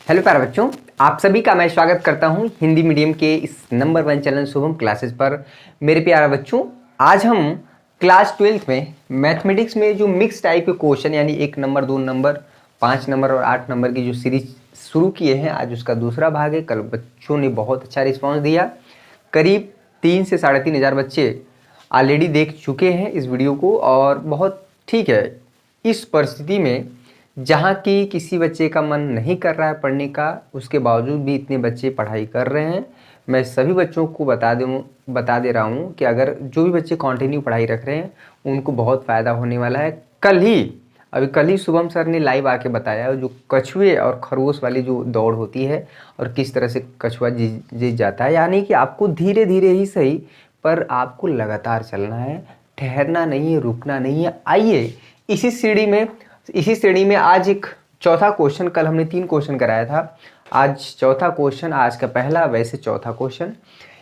Hello प्यारे बच्चों, आप सभी का मैं स्वागत करता हूं हिंदी मीडियम के इस नंबर 1 चैनल शुभम क्लासेस पर। मेरे प्यारे बच्चों, आज हम क्लास 12th में मैथमेटिक्स में जो मिक्स टाइप के क्वेश्चन यानी 1 नंबर 2 नंबर 5 नंबर और 8 नंबर की जो सीरीज शुरू किए हैं, आज उसका दूसरा भाग है। कल बच्चों ने बहुत अच्छा रिस्पॉन्स दिया। करीब 3 से 3,500 हज़ार बच्चे ऑलरेडी देख चुके हैं इस वीडियो को और बहुत ठीक है। इस परिस्थिति में जहाँ की किसी बच्चे का मन नहीं कर रहा है पढ़ने का, उसके बावजूद भी इतने बच्चे पढ़ाई कर रहे हैं। मैं सभी बच्चों को बता दे रहा हूँ कि अगर जो भी बच्चे कंटिन्यू पढ़ाई रख रहे हैं उनको बहुत फ़ायदा होने वाला है। कल ही शुभम सर ने लाइव आके बताया जो कछुए और खरगोश वाली जो दौड़ होती है और किस तरह से कछुआ जीत जाता है। यानी कि आपको धीरे धीरे ही सही, पर आपको लगातार चलना है, ठहरना नहीं है, रुकना नहीं है। आइए इसी श्रेणी में आज एक चौथा क्वेश्चन, कल हमने 3 क्वेश्चन कराया था, आज चौथा क्वेश्चन, आज का पहला वैसे चौथा क्वेश्चन।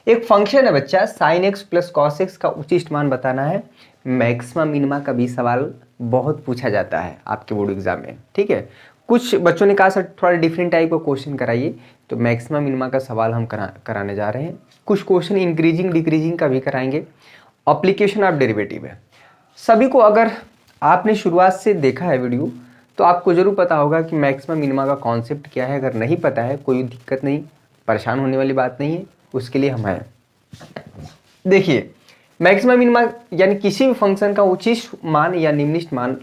एक फंक्शन है बच्चा sin x plus cos x का उचिष्ट मान बताना है। मैक्सिमा मिनिमा का भी सवाल बहुत पूछा जाता है आपके बोर्ड एग्जाम में, ठीक है। कुछ बच्चों ने कहा सर थोड़ा डिफरेंट टाइप का क्वेश्चन कराइए, तो मैक्सिमा मिनिमा का सवाल हम कराने जा रहे हैं। कुछ क्वेश्चन इंक्रीजिंग डिक्रीजिंग का भी कराएंगे। एप्लीकेशन ऑफ डेरिवेटिव है। सभी को, अगर आपने शुरुआत से देखा है वीडियो तो आपको ज़रूर पता होगा कि मैक्सिमा मिनिमा का कॉन्सेप्ट क्या है। अगर नहीं पता है कोई दिक्कत नहीं, परेशान होने वाली बात नहीं है, उसके लिए हम हैं। देखिए, मैक्सिमा मिनिमा यानी किसी भी फंक्शन का उचिष्ट मान या निम्नलिखित मान,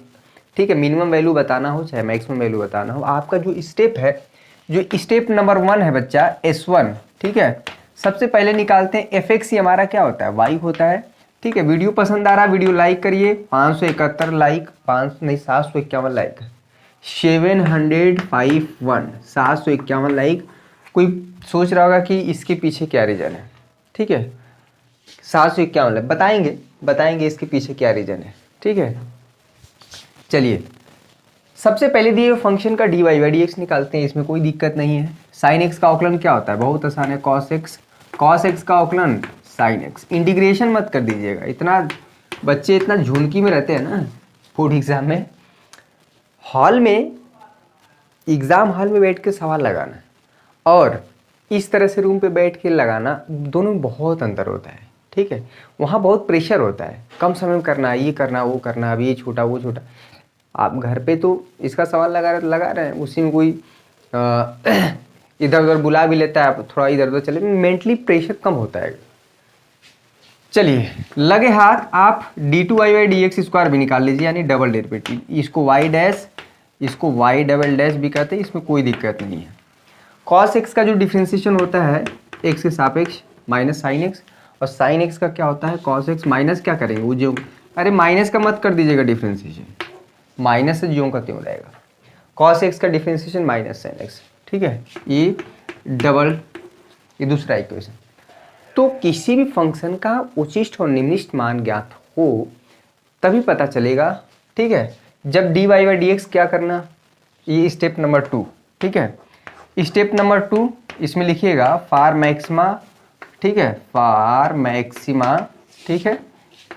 ठीक है, मिनिमम वैल्यू बताना हो चाहे मैक्सिमम वैल्यू बताना हो, आपका जो स्टेप है, जो स्टेप नंबर 1 है बच्चा S1, ठीक है। सबसे पहले निकालते हैं fx, हमारा क्या होता है, y होता है, ठीक है। वीडियो पसंद आ रहा है वीडियो लाइक करिए। 571 लाइक, 751 लाइक, 751 लाइक। कोई सोच रहा होगा कि इसके पीछे क्या रीज़न है, ठीक है। 751 लाइक, बताएंगे इसके पीछे क्या रीज़न है, ठीक है। चलिए, सबसे पहले दिए हुए फंक्शन का dy बाई dx निकालते हैं, इसमें कोई दिक्कत नहीं है। sin x का अवकलन क्या होता है, बहुत आसान है, cos x का अवकलन sin x। इंटीग्रेशन मत कर दीजिएगा, इतना बच्चे इतना झुनकी में रहते हैं ना बोर्ड एग्जाम में। एग्जाम हॉल में बैठ के सवाल लगाना और इस तरह से रूम पे बैठ के लगाना, दोनों में बहुत अंतर होता है, ठीक है। वहाँ बहुत प्रेशर होता है, कम समय में करना है, ये करना वो करना, अब ये छोटा वो छोटा। आप घर पे तो इसका सवाल लगा रहे हैं, उसी में कोई इधर उधर बुला भी लेता है, आप थोड़ा इधर उधर चले, मेंटली प्रेशर कम होता है। चलिए, लगे हाथ आप d2y बाई dx स्क्वायर भी निकाल लीजिए, यानी डबल डेरिवेटिव। इसको y डैश, इसको y डबल डैश भी कहते हैं, इसमें कोई दिक्कत नहीं है। cos x का जो डिफ्रेंसिएशन होता है x के सापेक्ष माइनस साइन x, और साइन x का क्या होता है cos x, माइनस क्या करेंगे वो जो, अरे माइनस का मत कर दीजिएगा डिफ्रेंसिएशन, माइनस से ज्यों का त्यों रहेगा। cos x का डिफ्रेंसिएशन माइनस साइन x, ठीक है। ये दूसरा इक्वेशन। तो किसी भी फंक्शन का उचिष्ट और निम्नलिखित मान ज्ञात हो तभी पता चलेगा, ठीक है। जब dy बाई dx क्या करना, ये स्टेप नंबर 2, ठीक है। स्टेप नंबर 2 इसमें लिखिएगा फॉर मैक्सिमा, ठीक है, फॉर मैक्सिमा, ठीक है,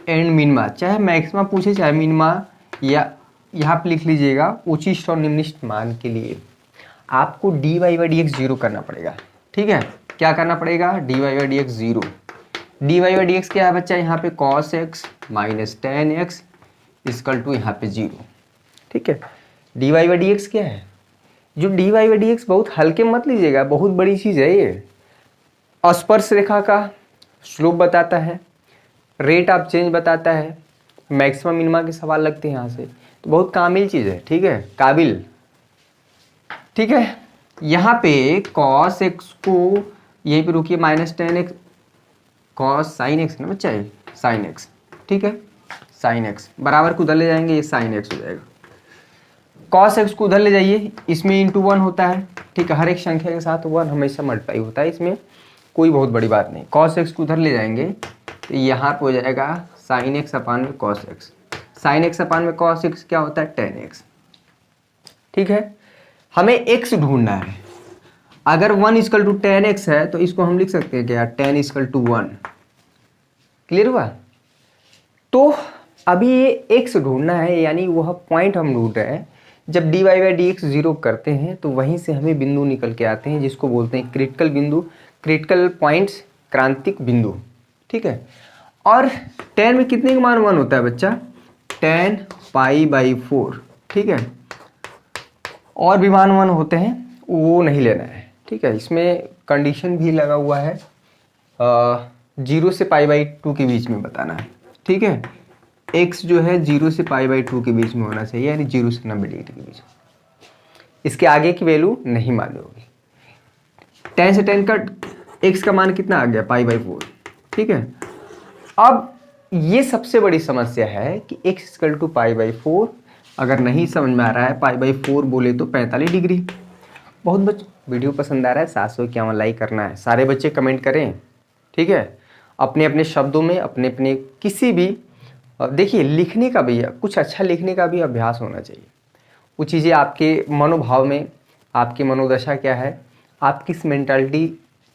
एंड मिनिमा। चाहे मैक्सिमा पूछे चाहे मिनिमा, या यहाँ पे लिख लीजिएगा उचिष्ट और निम्नलिखित मान के लिए आपको dy बाई dx 0 करना पड़ेगा, ठीक है। क्या करना पड़ेगा, dy by dx 0। dy by dx क्या है बच्चा, यहाँ पे cos x minus tan x equal to यहाँ पे 0, ठीक है। dy बाई dx क्या है, जो dy बाई dx बहुत हल्के मत लीजिएगा, बहुत बड़ी चीज़ है ये। स्पर्श रेखा का स्लोप बताता है, रेट ऑफ चेंज बताता है, मैक्सिमम मिनिमा के सवाल लगते हैं यहाँ से, तो बहुत काबिल चीज़ है, ठीक है, काबिल, ठीक है। यहाँ पे cos x को यहीं पे रुकिए, minus tan x, cos sin x ना बच्चा, sin x, ठीक है, sin x बराबर को उधर ले जाएंगे, ये sin x हो जाएगा। cos x को उधर ले जाइए, इसमें इंटू 1 होता है, ठीक है, हर एक संख्या के साथ 1 हमेशा मल्टीप्लाई होता है, इसमें कोई बहुत बड़ी बात नहीं। cos x को उधर ले जाएंगे तो यहाँ पे हो जाएगा sin x अपान में cos x, sin x अपान में cos x क्या होता है tan x, ठीक है। हमें x ढूंढना है, अगर 1 इक्वल टू tan x है तो इसको हम लिख सकते हैं क्या, tan इक्वल टू 1, क्लियर हुआ। तो अभी ये x ढूंढना है, यानी वह पॉइंट हम ढूंढ रहे हैं जब dy by d x zero करते हैं तो वहीं से हमें बिंदु निकल के आते हैं जिसको बोलते हैं क्रिटिकल बिंदु, क्रिटिकल पॉइंट्स, क्रांतिक बिंदु। ठीक है, और tan में कितने का मान 1 होता है बच्चा? tan pi by 4। ठीक है, और भी मान 1 होते हैं, वो नहीं लेना है। ठीक है, इसमें कंडीशन भी लगा हुआ है, 0 से पाई बाई 2 के बीच में बताना है। ठीक है, x जो है 0 से पाई बाई 2 के बीच में होना चाहिए, यानी 0 से 90 डिग्री के बीच में। इसके आगे की वैल्यू नहीं मालूम होगी। tan से tan का x का मान कितना आ गया? पाई बाई 4। ठीक है, अब ये सबसे बड़ी समस्या है कि x equal to pi by 4 अगर नहीं समझ में आ रहा है, पाई बाई 4 बोले तो 45 डिग्री। बहुत बच्चों वीडियो पसंद आ रहा है, 751 लाइक करना है, सारे बच्चे कमेंट करें। ठीक है, अपने अपने शब्दों में, अपने अपने किसी भी, देखिए लिखने का भी, कुछ अच्छा लिखने का भी अभ्यास होना चाहिए। वो चीज़ें आपके मनोभाव में, आपकी मनोदशा क्या है, आप किस मेंटालिटी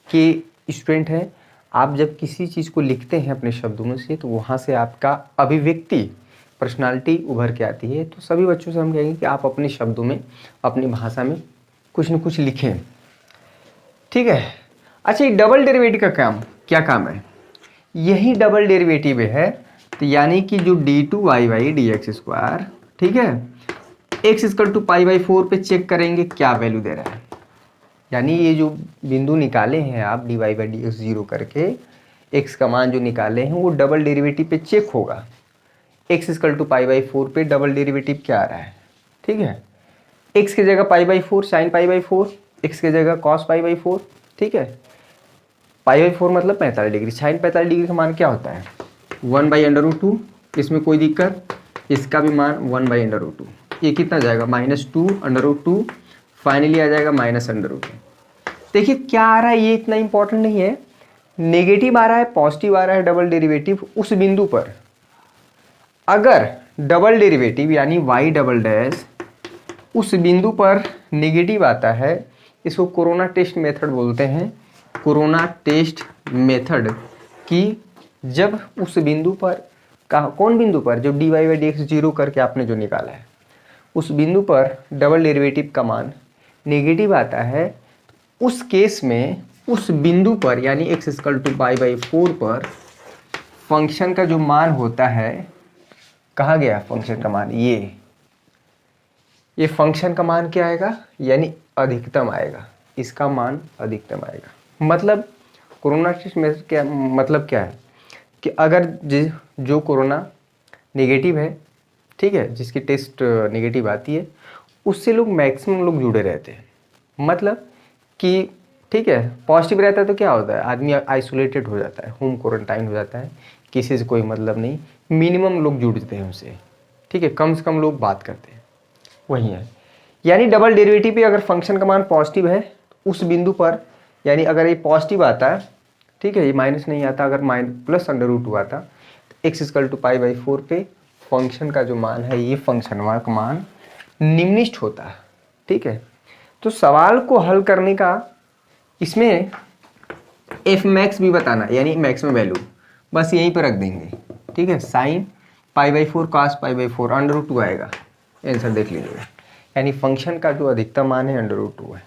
के स्टूडेंट हैं, आप जब किसी चीज़ को लिखते हैं अपने शब्दों में से तो वहाँ से आपका अभिव्यक्ति, पर्सनालिटी उभर के आती है। तो सभी बच्चों से हम कहेंगे कि आप अपने शब्दों में, अपनी भाषा में कुछ न कुछ लिखें। ठीक है, अच्छा, ये डबल डेरिवेटिव का क्या काम है? यही डबल डेरिवेटिव है, तो यानी कि जो d2 y by d x square, ठीक है, x equal to pi by 4 पे चेक करेंगे क्या वैल्यू दे रहा है। यानी ये जो बिंदु निकाले हैं आप dy by d x zero करके, x का मान जो निकाले हैं वो डबल डेरिवेटिव पे चेक होगा। x equal to pi by 4 पे डबल डेरिवेटिव क्या आ रहा है? ठीक है, x की जगह पाई by 4 sign pi by 4, x की जगह कॉस पाई बाई 4। ठीक है, पाई बाई 4 मतलब 45 डिग्री, साइन 45 डिग्री का मान क्या होता है? 1 बाई अंडर रूट 2। इसमें कोई दिक्कत? इसका भी मान 1 बाई अंडर रूट 2। ये कितना जाएगा? -2 अंडर रूट 2, फाइनली आ जाएगा माइनस अंडर रूट 2। देखिए क्या आ रहा है, ये इतना इंपॉर्टेंट नहीं है। नेगेटिव आ रहा है, पॉजिटिव आ रहा है, डबल डेरिवेटिव उस बिंदु पर। अगर डबल डेरिवेटिव यानी y डबल डैश उस बिंदु पर नेगेटिव आता है, इसको कोरोना टेस्ट मेथड बोलते हैं। कोरोना टेस्ट मेथड की जब उस बिंदु पर, कौन बिंदु पर? जब dy by d x zero करके आपने जो निकाला है उस बिंदु पर डबल डेरिवेटिव का मान नेगेटिव आता है, उस केस में उस बिंदु पर यानी x equal to pi by 4 पर फंक्शन का जो मान होता है, कहाँ गया फंक्शन का मान? ये फंक्शन का मान क्या आएगा? यानी अधिकतम आएगा, इसका मान अधिकतम आएगा। मतलब कोरोना टेस्ट में क्या मतलब क्या है कि अगर जो कोरोना नेगेटिव है, ठीक है, जिसकी टेस्ट नेगेटिव आती है, उससे लोग मैक्सिमम लोग जुड़े रहते हैं। मतलब कि ठीक है, पॉजिटिव रहता है तो क्या होता है? आदमी आइसोलेटेड हो जाता है, होम क्वारंटाइन हो जाता है, किसी से कोई मतलब नहीं, मिनिमम लोग जुड़ते हैं उससे। ठीक है, कम से कम लोग बात करते हैं, वही है। यानी डबल डेरिवेटिव पे अगर फंक्शन का मान पॉजिटिव है उस बिंदु पर, यानी अगर ये पॉजिटिव आता है, ठीक है, ये माइनस नहीं आता, अगर प्लस अंडर रूट 2 आता, तो x equal to pi by 4 पे फंक्शन का जो मान है, ये फंक्शन का मान निम्नलिखित होता है। ठीक है, तो सवाल को हल करने का इसमें एफ मैक्स भी बताना, यानी मैक्सिमम वैल्यू बस यहीं पर रख देंगे। ठीक है, sine pi by 4 cos pi by 4 under root 2 आएगा, आंसर देख लीजिएगा। यानी फंक्शन का जो अधिकतम मान है अंडर रूट 2 है।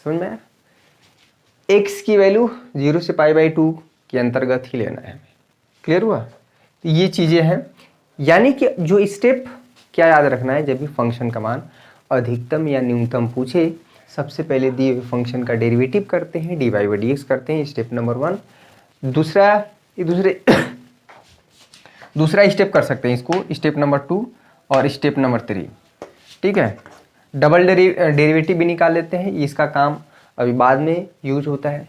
समझ में आया? x की वैल्यू 0 से पाई बाई 2 के अंतर्गत ही लेना है। क्लियर हुआ? तो ये चीज़ें हैं, यानी कि जो स्टेप क्या याद रखना है, जब भी फंक्शन का मान अधिकतम या न्यूनतम पूछे, सबसे पहले दिए हुए फंक्शन का डेरिवेटिव करते हैं, dy बाई डी एक्स करते हैं, स्टेप नंबर 1। दूसरा स्टेप कर सकते हैं इसको, स्टेप नंबर 2 और स्टेप नंबर 3। ठीक है, डबल डेरिवेटिव भी निकाल लेते हैं, इसका काम अभी बाद में यूज होता है।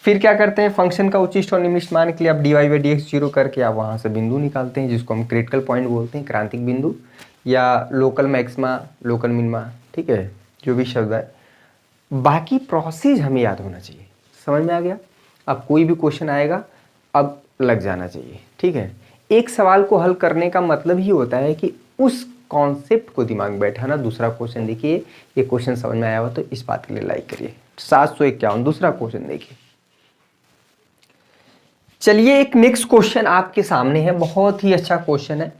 फिर क्या करते हैं, फंक्शन का उच्चिष्ट और निम्नलिखित मान के लिए आप dy by d x zero करके आप वहाँ से बिंदु निकालते हैं, जिसको हम क्रिटिकल पॉइंट बोलते हैं, क्रांतिक बिंदु या लोकल मैक्सिमा, लोकल मिनिमा। ठीक है, जो भी शब्द है, बाकी प्रोसेस हमें याद होना चाहिए। समझ में आ गया? अब कोई भी क्वेश्चन आएगा, अब लग जाना चाहिए। ठीक है, एक सवाल को हल करने का मतलब ही होता है कि उस कॉन्सेप्ट को दिमाग में बैठाना। दूसरा क्वेश्चन देखिए, ये क्वेश्चन समझ में आया हो तो इस बात के लिए लाइक करिए। 751 दूसरा क्वेश्चन देखिए। चलिए, एक नेक्स्ट क्वेश्चन आपके सामने है, बहुत ही अच्छा क्वेश्चन है।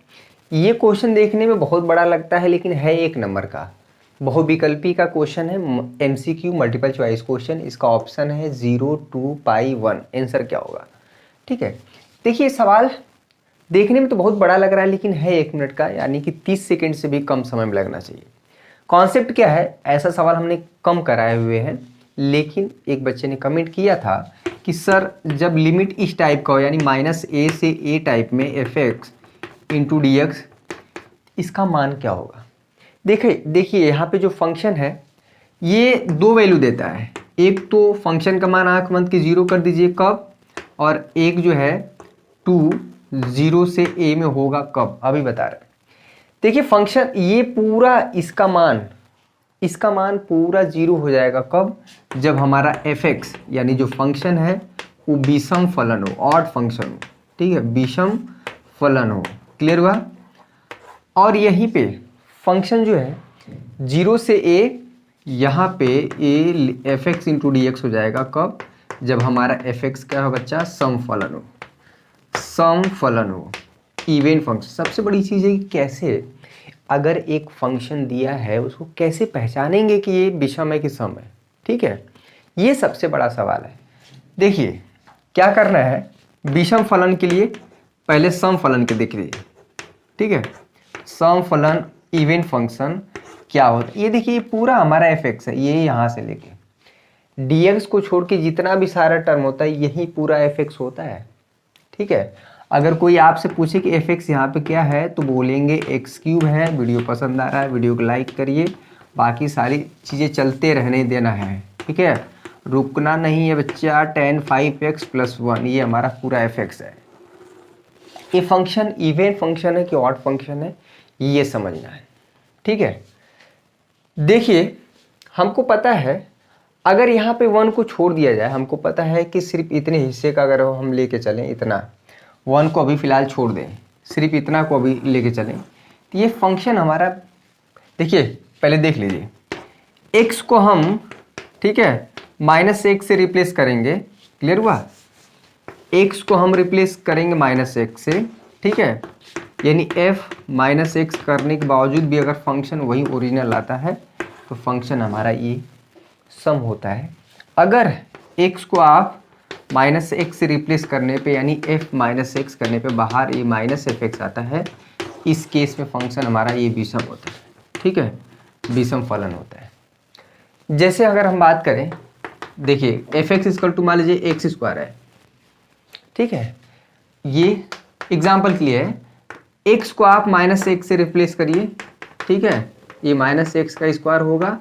ये क्वेश्चन देखने में बहुत बड़ा लगता है लेकिन है 1 नंबर का, बहुविकल्पी का क्वेश्चन है, MCQ मल्टीपल चॉइस क्वेश्चन। इसका ऑप्शन है 0 2 पाई 1। आंसर क्या होगा? ठीक है, देखिए सवाल देखने में तो बहुत बड़ा लग रहा है लेकिन है 1 मिनट का, यानी कि 30 सेकंड से भी कम समय में लगना चाहिए। कॉन्सेप्ट क्या है, ऐसा सवाल हमने कम कराए हुए हैं, लेकिन एक बच्चे ने कमेंट किया था कि सर जब लिमिट इस टाइप का हो, यानी -a से a टाइप में fx इंटू डी एक्स, इसका मान क्या होगा? देखिए यहाँ पे जो फंक्शन है ये 2 वैल्यू देता है। एक तो फंक्शन का मान आंख बंद के 0 कर दीजिए कब, और एक जो है 2 0 से a में होगा कब, अभी बता रहे हैं। देखिए फंक्शन ये पूरा इसका मान पूरा 0 हो जाएगा कब, जब हमारा fx यानी जो फंक्शन है वो विषम फलन हो, ऑड फंक्शन हो। ठीक है, विषम फलन हो। क्लियर हुआ? और यहीं पे फंक्शन जो है 0 से a, यहाँ पे a fx into d x हो जाएगा कब, जब हमारा fx क्या हो बच्चा, सम फलन हो, इवन फंक्शन। सबसे बड़ी चीज़ है कि कैसे, अगर एक फंक्शन दिया है उसको कैसे पहचानेंगे कि ये विषम है कि सम है। ठीक है, ये सबसे बड़ा सवाल है। देखिए क्या करना है, विषम फलन के लिए पहले सम फलन के देख लीजिए। ठीक है, सम फलन इवन फंक्शन क्या होता है, ये देखिए पूरा हमारा fx है, ये यहाँ से लेके dx को छोड़ के जितना भी सारा टर्म होता है यही पूरा fx होता है। ठीक है, अगर कोई आपसे पूछे कि fx यहाँ पे क्या है तो बोलेंगे x³ है। वीडियो पसंद आ रहा है वीडियो को लाइक करिए, बाकी सारी चीज़ें चलते रहने देना है। ठीक है, रुकना नहीं है बच्चा। tan 5x + 1 ये हमारा पूरा fx है। ये फंक्शन इवन फंक्शन है कि ऑड फंक्शन है, ये समझना है। ठीक है, देखिए हमको पता है अगर यहाँ पे 1 को छोड़ दिया जाए, हमको पता है कि सिर्फ इतने हिस्से का अगर हम लेके चलें, इतना 1 को अभी फ़िलहाल छोड़ दें, सिर्फ इतना को अभी लेके चलें, तो ये फंक्शन हमारा, देखिए पहले देख लीजिए, x को हम, ठीक है, -1 से रिप्लेस करेंगे। क्लियर हुआ? x को हम रिप्लेस करेंगे -1 से। ठीक है, यानी f -x करने के बावजूद भी अगर फंक्शन वही ओरिजिनल आता है तो फंक्शन हमारा ये सम होता है। अगर x को आप -x से रिप्लेस करने पे, यानी f -x करने पे बाहर ये -fx आता है, इस केस में फंक्शन हमारा ये विषम होता है। ठीक है, विषम फलन होता है। जैसे अगर हम बात करें, देखिए fx = मान लीजिए x² है। ठीक है, ये एग्जाम्पल के लिए है। x को आप -1 से रिप्लेस करिए। ठीक है, ये -x का स्क्वायर होगा,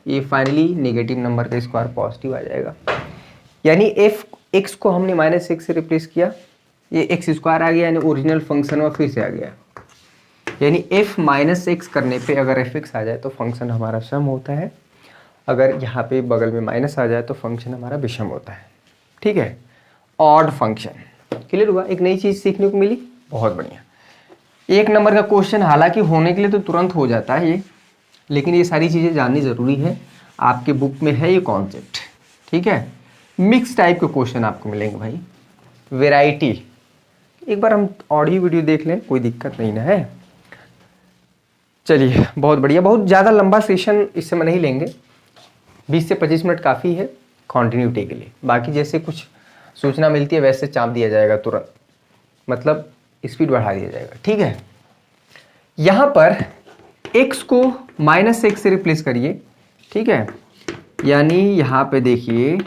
ये फाइनली नेगेटिव नंबर का स्क्वायर पॉजिटिव आ जाएगा। यानी x को हमने -1 से रिप्लेस किया, ये x² आ गया, यानी ओरिजिनल फंक्शन में फिर से आ गया। यानी f -x करने पे अगर fx आ जाए तो फंक्शन हमारा सम होता है, अगर यहाँ पे बगल में माइनस आ जाए तो फंक्शन हमारा विषम होता है। ठीक है, ऑड फंक्शन। क्लियर हुआ? एक नई चीज़ सीखने को मिली, बहुत बढ़िया। 1 नंबर का क्वेश्चन हालांकि होने के लिए तो तुरंत हो जाता है ये, लेकिन ये सारी चीज़ें जाननी ज़रूरी है। आपके बुक में है ये कॉन्सेप्ट। ठीक है, मिक्स टाइप के क्वेश्चन आपको मिलेंगे भाई, वैरायटी। एक बार हम ऑडियो वीडियो देख लें, कोई दिक्कत नहीं ना है। चलिए बहुत बढ़िया, बहुत ज़्यादा लंबा सेशन इस समय नहीं लेंगे, 20 से 25 मिनट काफ़ी है कॉन्टिन्यूटी के लिए। बाकी जैसे कुछ सूचना मिलती है वैसे चाप दिया जाएगा तुरंत, मतलब स्पीड बढ़ा दिया जाएगा। ठीक है, यहाँ पर x को -1 से रिप्लेस करिए। ठीक है, यानी यहाँ पे देखिए,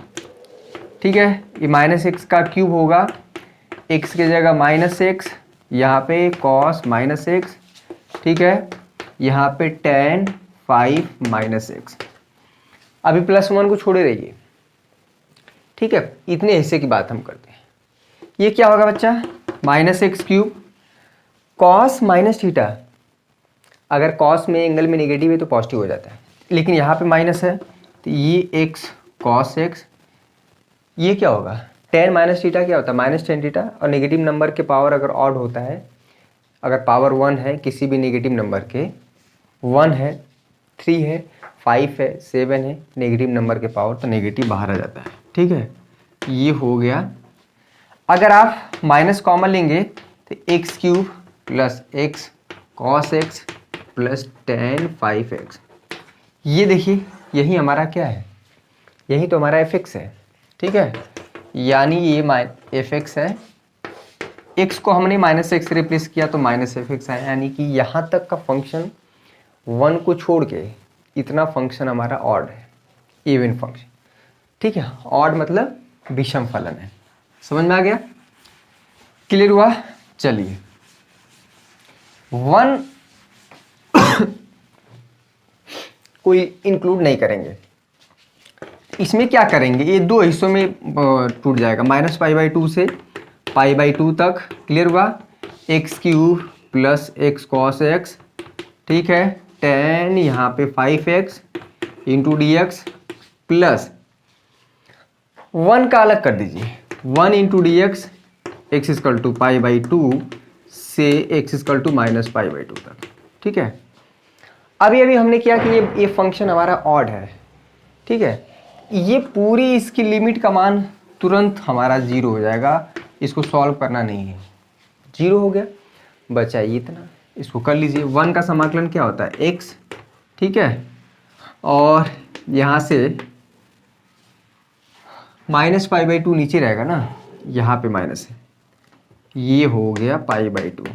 ठीक है, ये -x का क्यूब होगा, x की जगह -x, यहाँ पे cos -x। ठीक है, यहाँ पे tan 5 -x। अभी +1 को छोड़े रहिए। ठीक है, इतने हिस्से की बात हम करते हैं। ये क्या होगा बच्चा, -x³ cos -θ। अगर cos में एंगल में नेगेटिव है तो पॉजिटिव हो जाता है, लेकिन यहाँ पे माइनस है तो ये x cos x, ये क्या होगा, tan -θ क्या होता है, -tan θ। और नेगेटिव नंबर के पावर अगर ऑड होता है, अगर पावर 1 है किसी भी नेगेटिव नंबर के, 1 है, 3 है, 5 है, 7 है, नेगेटिव नंबर के पावर, तो नेगेटिव बाहर आ जाता है। ठीक है, ये हो गया। अगर आप माइनस कॉमन लेंगे तो x³ + x cos x plus tan 5x। ये देखिए यही हमारा क्या है, यही तो हमारा fx है, ठीक है, यानी ये fx है, x को हमने माइनस एक्स रिप्लेस किया तो माइनस fx आया, यानी कि यहाँ तक का फंक्शन 1 को छोड़ के इतना फंक्शन हमारा ऑड है, इवन फंक्शन, ठीक है। ऑड मतलब विषम फलन है, समझ में आ गया, क्लियर हुआ। चलिए 1 कोई इंक्लूड नहीं करेंगे, इसमें क्या करेंगे, ये दो हिस्सों में टूट जाएगा, -π/2 से π/2 तक, क्लियर हुआ। X cube plus x cos x, ठीक है, tan यहाँ पे 5x into d x plus 1 का अलग कर दीजिए, 1 into d x equal to π/2 से x इक्वल टू -π/2 तक, ठीक है। अभी हमने किया कि ये फंक्शन हमारा ऑड है, ठीक है, ये पूरी इसकी लिमिट का मान तुरंत हमारा 0 हो जाएगा, इसको सॉल्व करना नहीं है, 0 हो गया, बचा ये इतना, इसको कर लीजिए। 1 का समाकलन क्या होता है x, ठीक है, और यहाँ से -π/2 नीचे रहेगा ना, यहाँ पे माइनस है, ये हो गया π/2,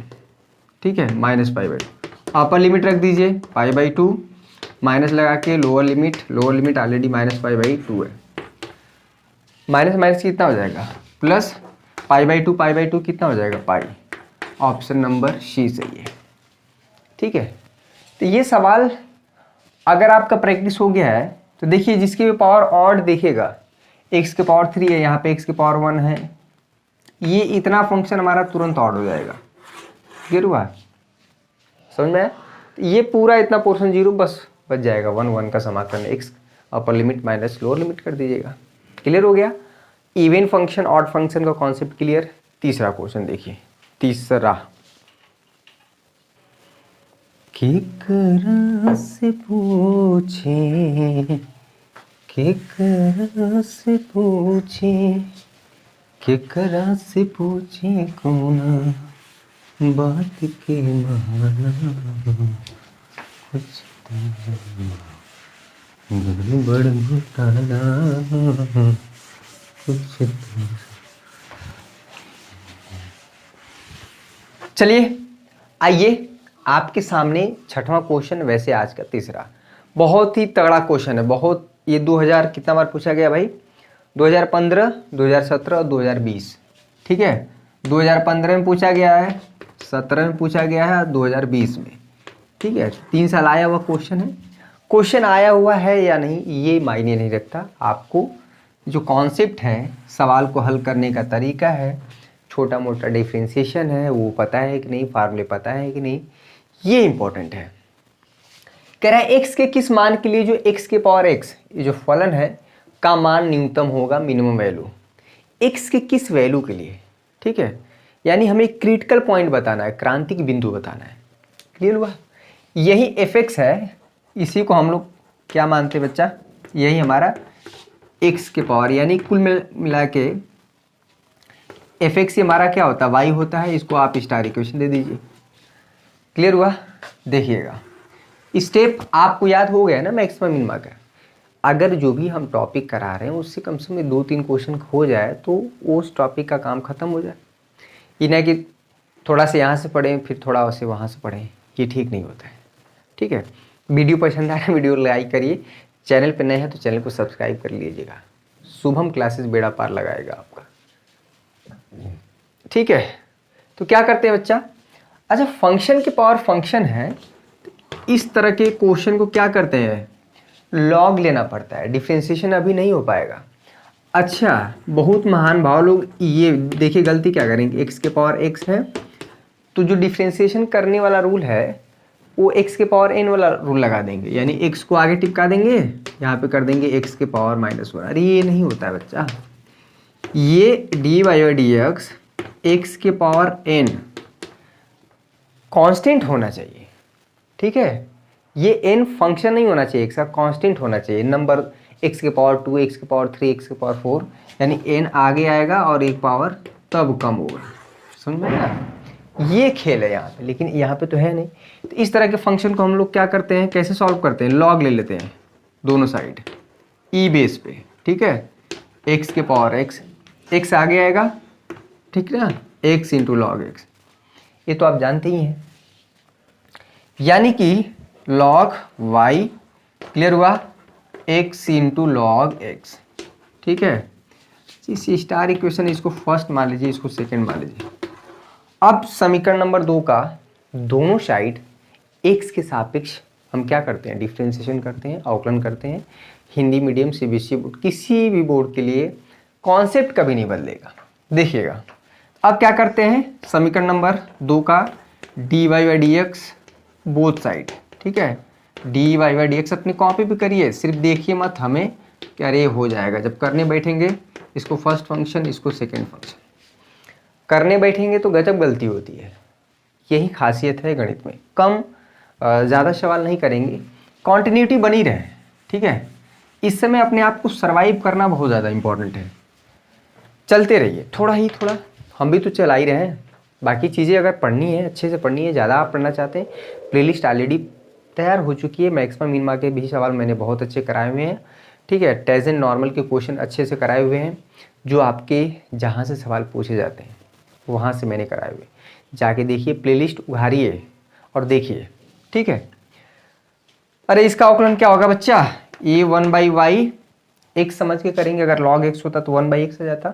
ठीक है, -π/2। अपर लिमिट रख दीजिए π/2, माइनस लगा के लोअर लिमिट ऑलरेडी -π/2 है, माइनस माइनस कितना हो जाएगा प्लस, π/2 कितना हो जाएगा पाई, ऑप्शन नंबर सी सही है, ठीक है। तो ये सवाल अगर आपका प्रैक्टिस हो गया है तो देखिए, जिसकी भी पावर ऑड देखेगा, x के पावर 3 है, यहाँ पे x के पावर 1 है, ये इतना फंक्शन हमारा तुरंत ऑड हो जाएगा, क्लियर हुआ, समझ में आया। तो ये पूरा इतना पोर्शन 0 बस बच जाएगा, 1 का समाकलन x upper limit minus lower limit कर दीजिएगा, क्लियर हो गया। इवन फंक्शन ऑड फंक्शन का कॉन्सेप्ट क्लियर। तीसरा क्वेश्चन देखिए, तीसरा, केकरा से पूछे, केकरा से पूछे, केकरा से पूछे कौन बात के माना, कुछ गड़बड़ घोटाला कुछ। चलिए आइए आपके सामने छठवां क्वेश्चन, वैसे आज का तीसरा, बहुत ही तगड़ा क्वेश्चन है, बहुत, ये 2000 कितना बार पूछा गया भाई, 2015, 2017 और 2020, ठीक है, 2015 में पूछा गया है, 17 में पूछा गया है, 2020 में, ठीक है, 3 साल आया हुआ क्वेश्चन है। क्वेश्चन आया हुआ है या नहीं ये मायने नहीं रखता, आपको जो कॉन्सेप्ट है, सवाल को हल करने का तरीका है, छोटा मोटा डिफ्रेंशिएशन है वो पता है कि नहीं, फार्मूले पता है कि नहीं, ये इंपॉर्टेंट है। कह रहा है x के किस मान के लिए जो x के पावर x, ये जो फलन है का मान न्यूनतम होगा, मिनिमम वैल्यू, x के किस वैल्यू के लिए, ठीक है, यानी हमें क्रिटिकल पॉइंट बताना है, क्रांतिक बिंदु बताना है, क्लियर हुआ। यही fx है, इसी को हम लोग क्या मानते हैं बच्चा, यही हमारा x के पावर, यानी कुल मिला के fx हमारा क्या होता है, y होता है, इसको आप स्टार इक्वेशन दे दीजिए, क्लियर हुआ। देखिएगा स्टेप आपको याद हो गया ना, मैक्सिमम मिनिमा का, अगर जो भी हम टॉपिक करा रहे हैं उससे कम से कम 2-3 क्वेश्चन हो जाए तो उस टॉपिक का काम खत्म हो जाए, ये ना कि थोड़ा सा यहाँ से पढ़ें फिर थोड़ा से वहाँ से पढ़ें, ये ठीक नहीं होता है, ठीक है। वीडियो पसंद आए वीडियो लाइक करिए, चैनल पर नए हैं तो चैनल को सब्सक्राइब कर लीजिएगा, शुभम क्लासेस बेड़ा पार लगाएगा आपका, ठीक है। तो क्या करते हैं बच्चा, अच्छा फंक्शन के पावर फंक्शन है, इस तरह के क्वेश्चन को क्या करते हैं, लॉग लेना पड़ता है, डिफरेंशिएशन अभी नहीं हो पाएगा। अच्छा बहुत महान भाव लोग ये देखिए गलती क्या करेंगे, x के पावर x है तो जो डिफरेंशिएशन करने वाला रूल है वो x के पावर n वाला रूल लगा देंगे, यानी x को आगे टिपका देंगे, यहाँ पे कर देंगे x के पावर -1। अरे ये नहीं होता है बच्चा, ये dy/dx x के पावर n कांस्टेंट होना चाहिए, ठीक है, ये n फंक्शन नहीं होना चाहिए, x का कांस्टेंट होना चाहिए, नंबर x के पावर 2, x के पावर 3, x के पावर 4, यानी n आगे आएगा और एक पावर तब कम होगा, समझ में आया। ये खेल है यहाँ पे, लेकिन यहाँ पे तो है नहीं। तो इस तरह के फंक्शन को हम लोग क्या करते हैं, कैसे सॉल्व करते हैं, लॉग ले लेते हैं दोनों साइड ई बेस पे, ठीक है, एक्स के पावर एक्स, एक्स आगे आएगा, ठीक है ना, एक्स इंटू लॉग एक्स, ये तो आप जानते ही हैं। यानी कि लॉग वाई, क्लियर हुआ, एक्स इंटू लॉग एक्स, ठीक है। इस स्टार इक्वेशन, इसको फर्स्ट मान लीजिए, इसको सेकंड मान लीजिए। अब समीकरण नंबर 2 का दोनों साइड एक्स के सापेक्ष हम क्या करते हैं, डिफ्रेंशिएशन करते हैं, अवकलन करते हैं। हिंदी मीडियम सीबीएसई बोर्ड, किसी भी बोर्ड के लिए कॉन्सेप्ट कभी नहीं बदलेगा। देखिएगा अब क्या करते हैं, समीकरण नंबर 2 का d y by d x both side, ठीक है, d y by d x अपनी कॉपी पे करिए, सिर्फ देखिए मत हमें कि अरे हो जाएगा। जब करने बैठेंगे इसको फर्स्ट फंक्शन, इसको सेकेंड फंक्शन करने बैठेंगे तो गजब गलती होती है। यही खासियत है गणित में, कम ज़्यादा सवाल नहीं करेंगे, कॉन्टिन्यूटी बनी रहे, ठीक है। इस समय अपने आप को सर्वाइव करना बहुत ज़्यादा इंपॉर्टेंट है। चलते रहिए, थोड़ा ही थोड़ा, हम भी तो चला ही रहे हैं। बाकी चीज़ें अगर पढ़नी है, अच्छे से पढ़नी है, ज़्यादा आप पढ़ना चाहते हैं, प्लेलिस्ट ऑलरेडी तैयार हो चुकी है। मैक्सिमम मिनिमा के भी सवाल मैंने बहुत अच्छे कराए हुए हैं, ठीक है। टेजन नॉर्मल के क्वेश्चन अच्छे से कराए हुए हैं, जो आपके जहाँ से सवाल पूछे जाते हैं वहाँ से मैंने कराए हुए। जाके देखिए, प्लेलिस्ट उघारिए और देखिए, ठीक है। अरे इसका अवकलन क्या होगा बच्चा, ये 1/y एक्स समझ के करेंगे। अगर log x होता तो 1/x आ जाता,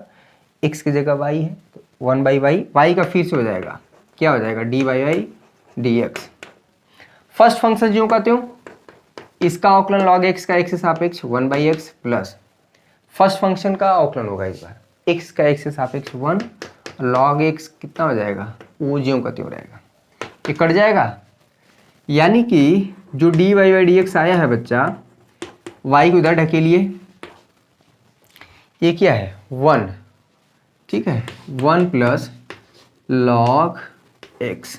x की जगह y है तो 1/y, y का फिर से हो जाएगा, क्या हो जाएगा, dy dx। फर्स्ट फंक्शन जो का त्यों, इसका अवकलन log x का x से सापेक्ष 1/x प्लस फर्स्ट फंक्शन का अवकलन होगा इस बार x का x से सापेक्ष 1, log x कितना हो जाएगा, वो ज्यों का त्यों रहेगा, ये कट जाएगा। यानी कि जो dy बाई डी एक्स आया है बच्चा, y को इधर ढकेलिए, ये क्या है 1, ठीक है, 1 प्लस log x,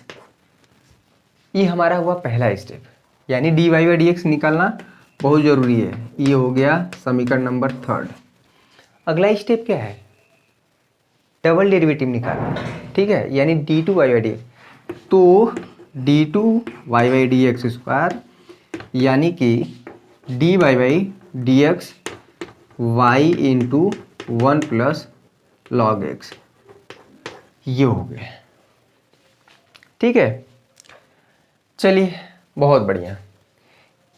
ये हमारा हुआ पहला स्टेप। यानी dy बाई डी एक्स निकालना बहुत ज़रूरी है। ये हो गया समीकरण नंबर 3। अगला स्टेप क्या है, डबल डेरिवेटिव निकालना, ठीक है। यानी d2 y by d x, तो d2 y by d x square, यानी कि d y by d x y into 1 plus log x, ये हो गया, ठीक है। चलिए बहुत बढ़िया,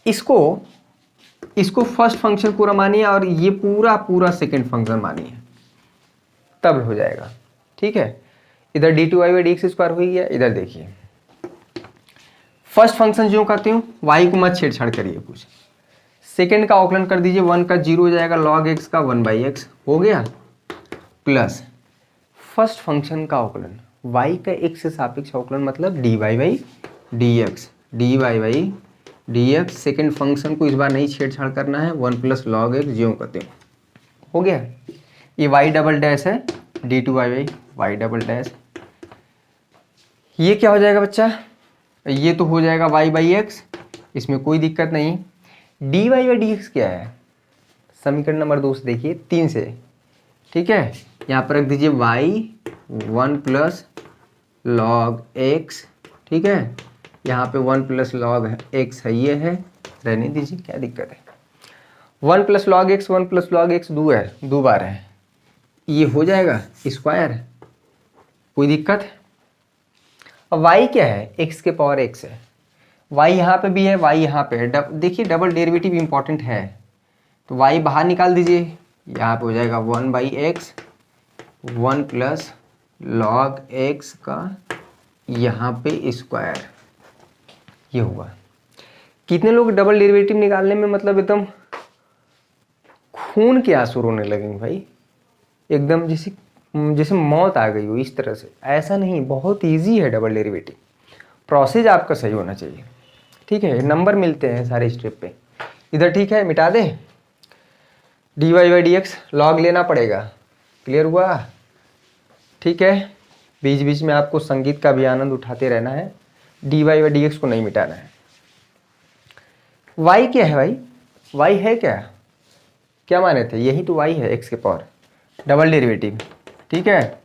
इसको फर्स्ट फंक्शन पूरा मानिए और ये पूरा सेकंड फंक्शन मानिए, तब हो जाएगा, ठीक है। इधर d two y by d x square हो गया। इधर देखिए फर्स्ट फंक्शन जो करती हूँ, y को मत छेड़छाड़ करिए कुछ, सेकंड का अवकलन कर दीजिए, 1 का 0 हो जाएगा, log x का 1/x हो गया, प्लस फर्स्ट फंक्शन का अवकलन y का x से सापेक्ष अवकलन, मतलब dy by dx, second function को इस बार नहीं छेड़छाड़ करना है, 1 प्लस log x ज्यों करते हो गया। ये y डबल डैश है, d2 y डबल डैश, ये क्या हो जाएगा बच्चा, ये तो हो जाएगा y बाई एक्स, इसमें कोई दिक्कत नहीं। dy बाई डी एक्स क्या है, समीकरण नंबर 2 से देखिए, 3 से, ठीक है। यहाँ पर रख दीजिए y 1 प्लस log x, ठीक है। यहाँ पे 1 प्लस log x है, ये है, रहने दीजिए, क्या दिक्कत है। 1 plus log x 1 plus log x 2 है, 2 बार है, ये हो जाएगा स्क्वायर, कोई दिक्कत है। अब y क्या है, x के पावर x है, y यहाँ पे भी है, y यहाँ पे है, देखिए डबल डेरिवेटिव इंपॉर्टेंट है, तो y बाहर निकाल दीजिए, यहाँ पे हो जाएगा 1/x 1 प्लस log x का यहाँ पे स्क्वायर, ये हुआ। कितने लोग डबल डेरिवेटिव निकालने में मतलब एकदम खून के आंसू रोने लगेंगे भाई, एकदम जैसे मौत आ गई हो, इस तरह से। ऐसा नहीं, बहुत इजी है डबल डेरिवेटिव, प्रोसेस आपका सही होना चाहिए, ठीक है। नंबर मिलते हैं सारे स्टेप पे। इधर ठीक है, मिटा दें, d y by d x log लेना पड़ेगा, क्लियर हुआ, ठीक है। बीच बीच में आपको संगीत का भी आनंद उठाते रहना है, d y by d x को नहीं मिटाना है। वाई क्या है भाई, वाई है क्या माने थे, यही तो वाई है, एक्स के पावर डबल डेरिवेटिव, ठीक है।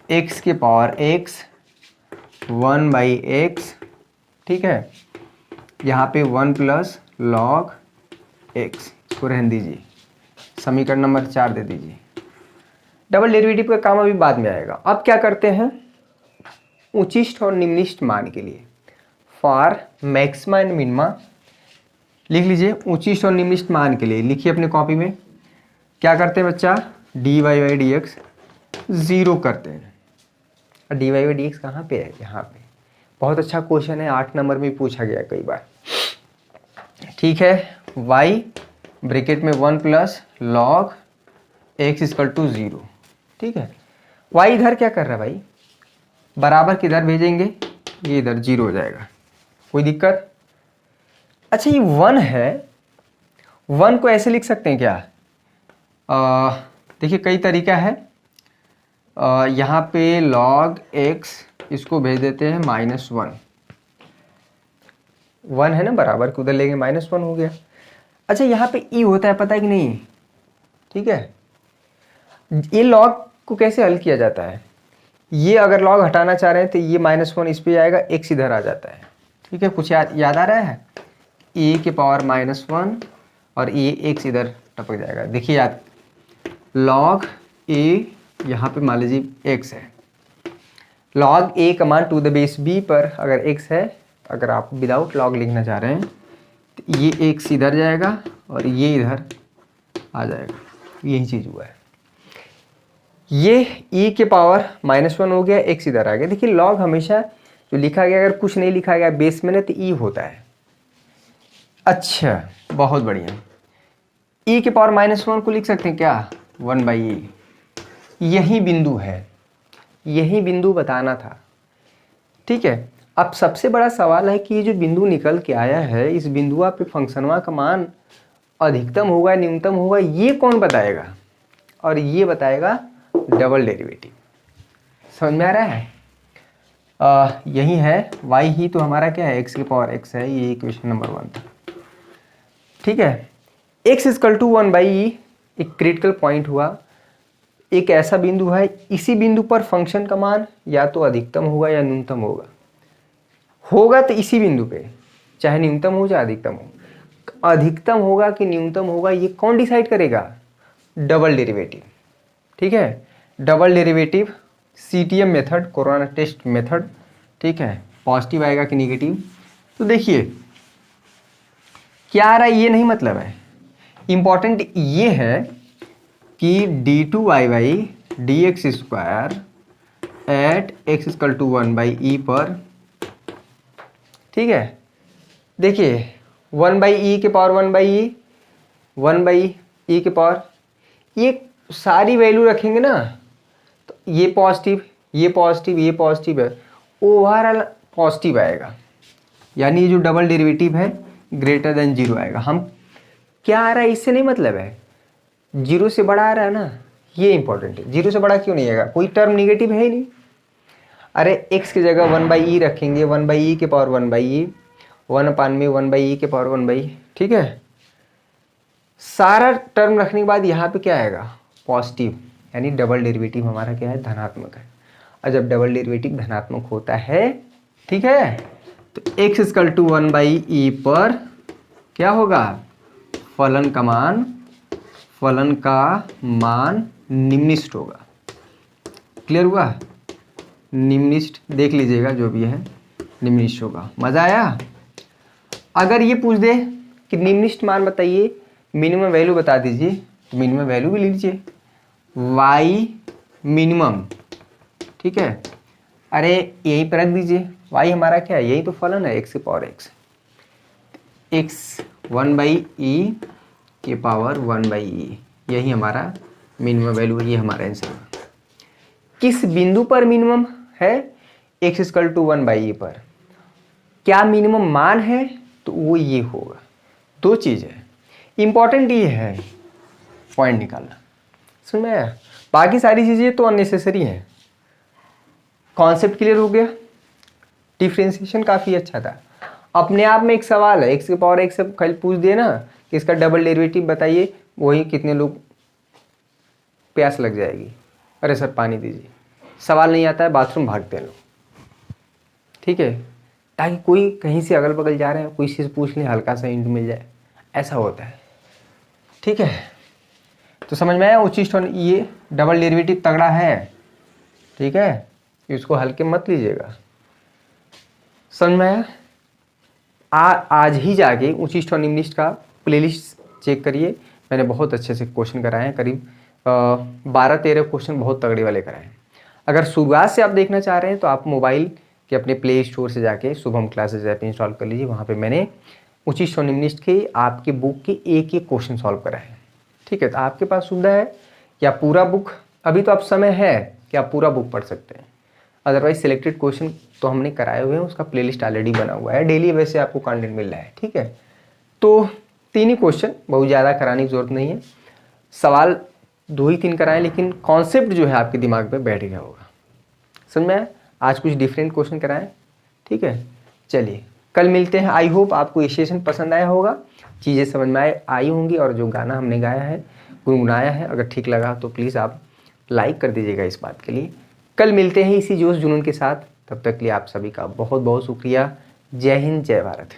एक्स के पावर एक्स 1/x, ठीक है, यहाँ पे 1 प्लस log x, इसको रहने दीजिए, समीकरण नंबर 4 दे दीजिए। डबल डेरिवेटिव का काम अभी बाद में आएगा। अब क्या करते हैं, उच्चिष्ट और निम्निष्ठ मान के लिए फॉर मैक्सिमा एंड मिनिमा लिख लीजिए। उच्चिष्ट और निम्निष्ठ मान के लिए लिखिए अपने कॉपी में। क्या करते हैं बच्चा, dy/dx 0 करते हैं। dy/dx कहाँ पे है, यहाँ पे। बहुत अच्छा क्वेश्चन है, 8 नंबर में पूछा गया कई बार, ठीक है। y ब्रैकेट में 1 plus log x equal to 0, ठीक है। y इधर क्या कर रहा है भाई, बराबर किधर भेजेंगे, ये इधर 0 हो जाएगा, कोई दिक्कत। अच्छा ये 1 है, 1 को ऐसे लिख सकते हैं क्या, देखिए कई तरीका है। यहाँ पे log x इसको भेज देते हैं -1, 1 है ना, बराबर को उधर लेंगे -1 हो गया। अच्छा यहाँ पे e होता है, पता है कि नहीं, ठीक है। ये log को कैसे हल किया जाता है, ये अगर log हटाना चाह रहे हैं तो ये -1 इस पे आएगा, x इधर आ जाता है, ठीक है। कुछ याद आ रहा है, e के पावर -1 और ये x इधर टपक जाएगा। देखिए याद, log a यहाँ पे मान लीजिए x है, log a common to the base b पर अगर x है, अगर आप विदाउट log लिखना चाह रहे हैं तो ये x इधर जाएगा और ये इधर आ जाएगा, यही चीज़ हुआ है। ये e के पावर -1 हो गया, x इधर आ गया। देखिए log हमेशा जो लिखा गया, अगर कुछ नहीं लिखा गया बेस में ना तो e होता है। अच्छा बहुत बढ़िया, e के पावर -1 को लिख सकते हैं क्या, 1/e, यही बिंदु है, यही बिंदु बताना था, ठीक है। अब सबसे बड़ा सवाल है कि ये जो बिंदु निकल के आया है, इस बिंदुआ पे फंक्शनवा का मान अधिकतम होगा न्यूनतम होगा, ये कौन बताएगा, और ये बताएगा डबल डेरिवेटिव। समझ में आ रहा है, यही है y ही तो हमारा क्या है, x के पावर x है, ये इक्वेशन नंबर 1 था, ठीक है। x इक्वल टू 1/e एक क्रिटिकल पॉइंट हुआ, एक ऐसा बिंदु है, इसी बिंदु पर फंक्शन का मान या तो अधिकतम होगा या न्यूनतम होगा तो इसी बिंदु पे, चाहे न्यूनतम हो चाहे अधिकतम हो। अधिकतम होगा कि न्यूनतम होगा ये कौन डिसाइड करेगा, डबल डेरिवेटिव, ठीक है। Double derivative CTM method, corona test method, ठीक है। पॉजिटिव आएगा कि नेगेटिव, तो देखिए क्या आ रहा है, ये नहीं मतलब है, इंपॉर्टेंट ये है कि d2y/dx square at x equal to 1/e पर, ठीक है। देखिए 1/e के पावर 1/e, 1/e के पावर, ये सारी वैल्यू रखेंगे ना तो ये पॉजिटिव ये पॉजिटिव ये पॉजिटिव है, ओवरऑल पॉजिटिव आएगा, यानी ये जो डबल डेरिवेटिव है ग्रेटर देन 0 आएगा। हम क्या आ रहा है इससे नहीं मतलब है, 0 से बड़ा आ रहा है ना, ये इंपॉर्टेंट है। 0 से बड़ा क्यों नहीं आएगा, कोई टर्म निगेटिव है ही नहीं। अरे x की जगह 1/e रखेंगे, 1/e के पावर 1/e, 1/e के पावर 1/e, ठीक है। सारा टर्म रखने के बाद यहाँ पे क्या आएगा, पॉजिटिव, यानी डबल डेरिवेटिव हमारा क्या है, धनात्मक है। और जब डबल डेरिवेटिव धनात्मक होता है, ठीक है, तो x इक्वल टू 1/e पर क्या होगा, फलन का मान निम्निष्ठ होगा। क्लियर हुआ, निम्निष्ठ देख लीजिएगा, जो भी है निम्निष्ठ होगा। मजा आया। अगर ये पूछ दे कि निम्निष्ठ मान बताइए, मिनिमम वैल्यू बता दीजिए, तो मिनिमम वैल्यू भी लीजिए, y मिनिमम, ठीक है। अरे यहीं पर रख दीजिए, y हमारा क्या है, यही तो फलन है, x के पावर x 1/e के पावर 1/e, यही हमारा मिनिमम वैल्यू है, ये हमारा आंसर है। किस बिंदु पर मिनिमम है, x इक्वल टू 1/e पर। क्या मिनिमम मान है, तो वो ये होगा। दो चीज़ है, इंपॉर्टेंट ये है पॉइंट निकालना, समझ में आया। बाकी सारी चीज़ें तो अननेसेसरी हैं। कॉन्सेप्ट क्लियर हो गया, डिफ्रेंसिएशन काफ़ी अच्छा था। अपने आप में एक सवाल है, x के पावर x से कल पूछ दिए ना कि इसका डबल डेरिवेटिव बताइए, वही कितने लोग प्यास लग जाएगी, अरे सर पानी दीजिए, सवाल नहीं आता है, बाथरूम भागते हैं लोग। ठीक है, ताकि कोई कहीं से अगल बगल जा रहे हैं कोई चीज़ पूछ ले, हल्का सा हिंट मिल जाए, ऐसा होता है। ठीक है, तो समझ में आया उच्चिष्ठ ये डबल डेरिवेटिव तगड़ा है। ठीक है, इसको हल्के मत लीजिएगा, समझ में आया। आज ही जाके उच्चिष्ठ और निम्निष्ठ का प्लेलिस्ट चेक करिए, मैंने बहुत अच्छे से क्वेश्चन कराए हैं, करीब 12-13 क्वेश्चन बहुत तगड़े वाले कराए हैं। अगर शुरुआत से आप देखना चाह रहे हैं तो आप मोबाइल के अपने प्ले स्टोर से जाके शुभम क्लासेस ऐप इंस्टॉल कर लीजिए, वहाँ पे मैंने उच्चिष्ठ और निम्निष्ठ के आपके बुक के एक एक क्वेश्चन सॉल्व कराए हैं। ठीक है, तो आपके पास सुविधा है कि आप पूरा बुक, अभी तो आप समय है कि आप पूरा बुक पढ़ सकते हैं, अदरवाइज सिलेक्टेड क्वेश्चन तो हमने कराए हुए हैं, उसका प्लेलिस्ट ऑलरेडी बना हुआ है, डेली वैसे आपको कंटेंट मिल रहा है। ठीक है, तो 3 ही क्वेश्चन, बहुत ज़्यादा कराने की जरूरत नहीं है, सवाल 2 ही 3 कराएं, लेकिन कॉन्सेप्ट जो है आपके दिमाग में बैठ गया होगा, समझ में आया। आज कुछ डिफरेंट क्वेश्चन कराएं। ठीक है, चलिए कल मिलते हैं। आई होप आपको ये सेशन पसंद आया होगा, चीज़ें समझ में आई होंगी, और जो गाना हमने गाया है, गुनगुनाया है, अगर ठीक लगा तो प्लीज़ आप लाइक कर दीजिएगा इस बात के लिए। कल मिलते हैं इसी जोश जुनून के साथ, तब तक के लिए आप सभी का बहुत बहुत शुक्रिया। जय हिंद, जय भारत।